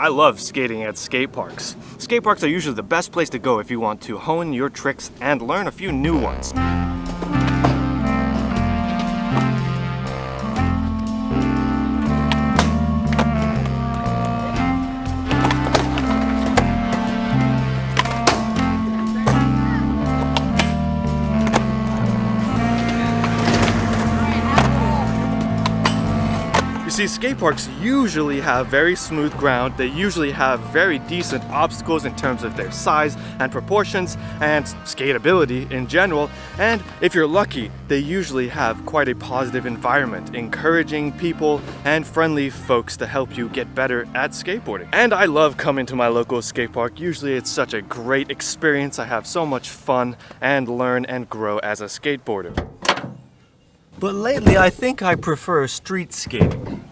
I love skating at skate parks. Skate parks are usually the best place to go if you want to hone your tricks and learn a few new ones. See, skate parks usually have very smooth ground. They usually have very decent obstacles in terms of their size and proportions and skatability in general. And if you're lucky, they usually have quite a positive environment, encouraging people and friendly folks to help you get better at skateboarding. And I love coming to my local skate park. Usually it's such a great experience. I have so much fun and learn and grow as a skateboarder. But lately, I think I prefer street skating.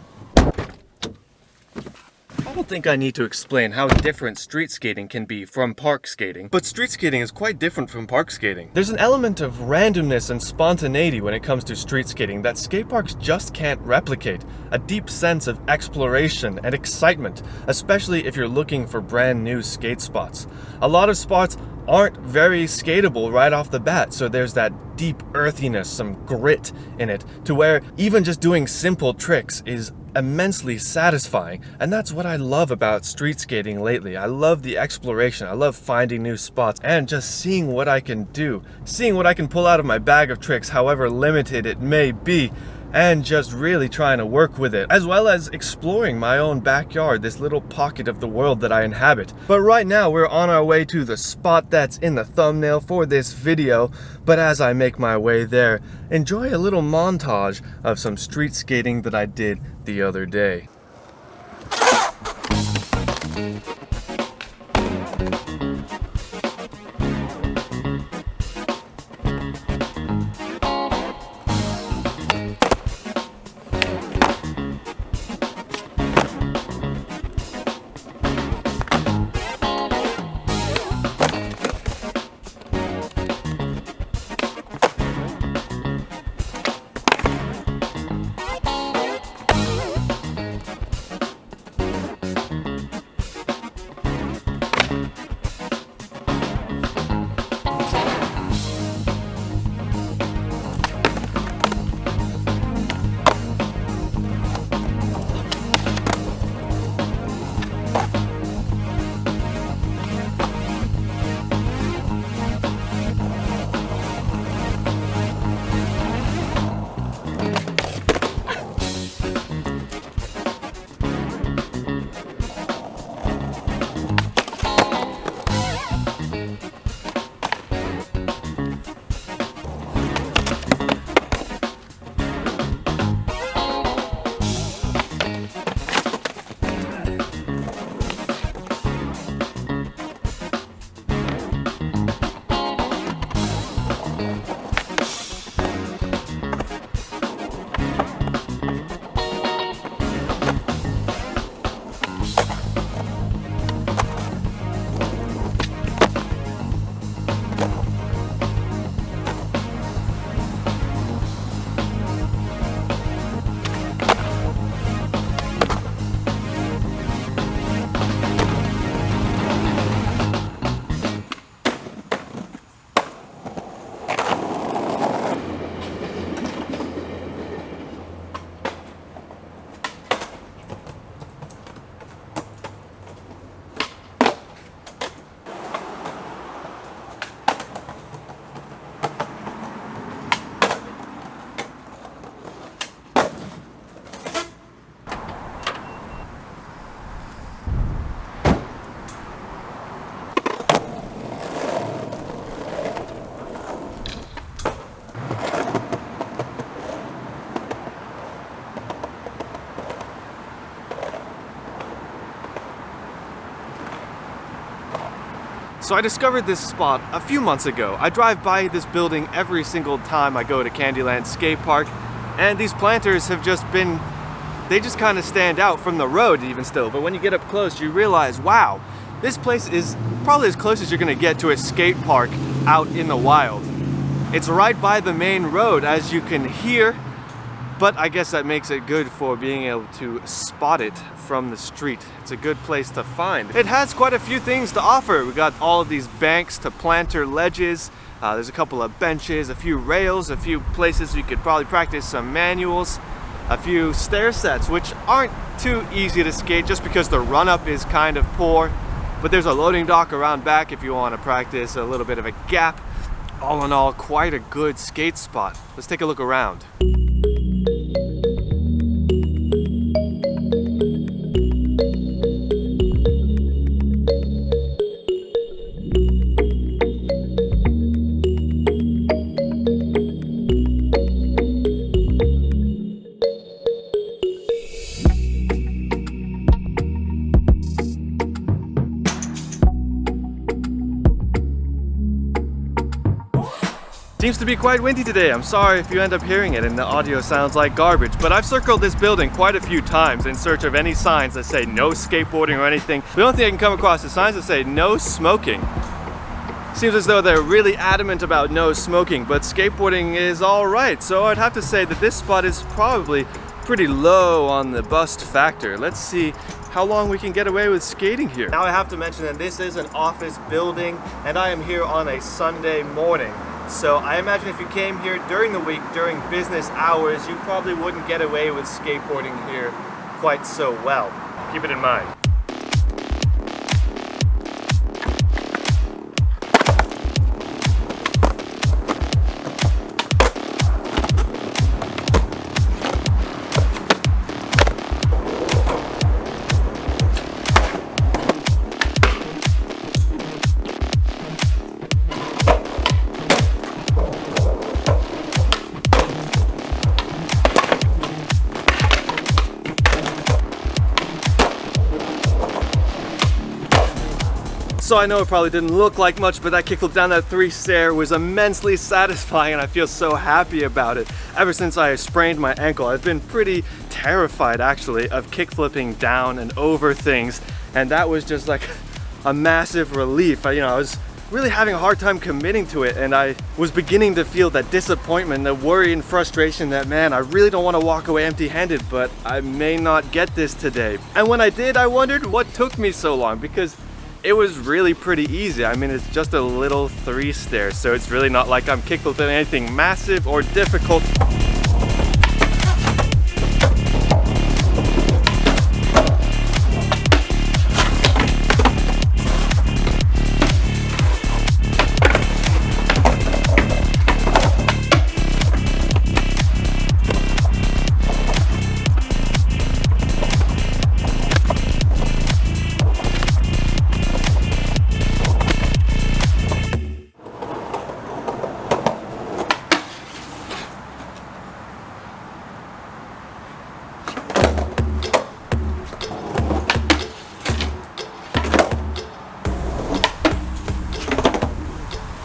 I don't think I need to explain how different street skating can be from park skating, but street skating is quite different from park skating. There's an element of randomness and spontaneity when it comes to street skating that skate parks just can't replicate. A deep sense of exploration and excitement, especially if you're looking for brand new skate spots. A lot of spots aren't very skatable right off the bat, so there's that deep earthiness, some grit in it, to where even just doing simple tricks is immensely satisfying. And that's what I love about street skating lately. I love the exploration. I love finding new spots and just seeing what I can do, seeing what I can pull out of my bag of tricks, however limited it may be, and just really trying to work with it, as well as exploring my own backyard, this little pocket of the world that I inhabit. But right now we're on our way to the spot that's in the thumbnail for this video, but as I make my way there, enjoy a little montage of some street skating that I did the other day. So I discovered this spot a few months ago. I drive by this building every single time I go to Candyland Skate Park, and these planters have just been, they just kind of stand out from the road even still. But when you get up close, you realize, wow, this place is probably as close as you're gonna get to a skate park out in the wild. It's right by the main road, as you can hear, but I guess that makes it good for being able to spot it from the street. It's a good place to find. It has quite a few things to offer. We got all of these banks to planter ledges. There's a couple of benches, a few rails, a few places you could probably practice some manuals, a few stair sets, which aren't too easy to skate just because the run-up is kind of poor. But there's a loading dock around back if you want to practice a little bit of a gap. All in all, quite a good skate spot. Let's take a look around. Seems to be quite windy today. I'm sorry if you end up hearing it and the audio sounds like garbage, but I've circled this building quite a few times in search of any signs that say no skateboarding or anything. The only thing I can come across is signs that say no smoking. Seems as though they're really adamant about no smoking, but skateboarding is all right. So I'd have to say that this spot is probably pretty low on the bust factor. Let's see how long we can get away with skating here. Now I have to mention that this is an office building and I am here on a Sunday morning. So I imagine if you came here during the week, during business hours, you probably wouldn't get away with skateboarding here quite so well. Keep it in mind. So I know it probably didn't look like much, but that kickflip down that 3 stair was immensely satisfying and I feel so happy about it. Ever since I sprained my ankle, I've been pretty terrified actually of kickflipping down and over things, and that was just like a massive relief. I was really having a hard time committing to it, and I was beginning to feel that disappointment, the worry and frustration that, man, I really don't want to walk away empty-handed, but I may not get this today. And when I did, I wondered what took me so long, because it was really pretty easy. I mean, it's just a little 3 stair, so it's really not like I'm kickflipping anything massive or difficult.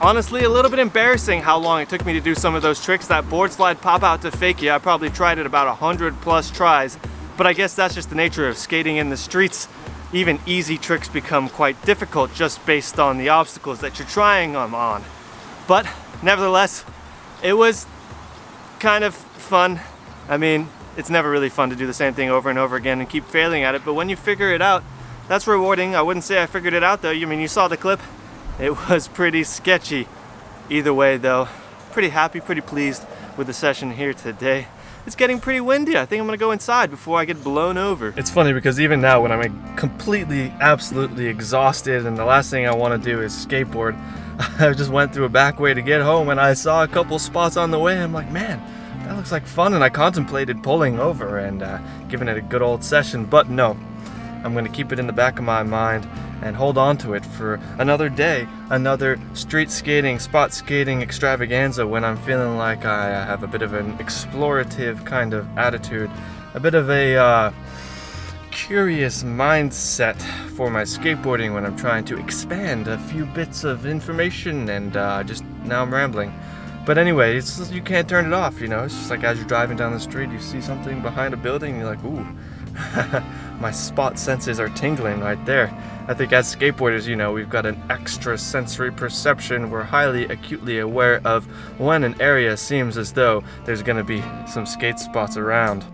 Honestly, a little bit embarrassing how long it took me to do some of those tricks. That board slide pop out to fakie, I probably tried it about 100+ tries, but I guess that's just the nature of skating in the streets. Even easy tricks become quite difficult just based on the obstacles that you're trying them on. But nevertheless, it was kind of fun. I mean, it's never really fun to do the same thing over and over again and keep failing at it, but when you figure it out, that's rewarding. I wouldn't say I figured it out though. I mean, you saw the clip. It was pretty sketchy. Either way though, pretty happy, pretty pleased with the session here today. It's getting pretty windy. I think I'm gonna go inside before I get blown over. It's funny because even now when I'm completely, absolutely exhausted and the last thing I wanna do is skateboard, I just went through a back way to get home and I saw a couple spots on the way. I'm like, man, that looks like fun, and I contemplated pulling over and giving it a good old session, but no. I'm gonna keep it in the back of my mind and hold on to it for another day, another street skating, spot skating extravaganza when I'm feeling like I have a bit of an explorative kind of attitude, a bit of a curious mindset for my skateboarding when I'm trying to expand a few bits of information, and just now I'm rambling. But anyway, it's just, you can't turn it off, you know. It's just like as you're driving down the street, you see something behind a building, and you're like, ooh, my spot senses are tingling right there. I think as skateboarders, you know, we've got an extra sensory perception. We're highly acutely aware of when an area seems as though there's gonna be some skate spots around.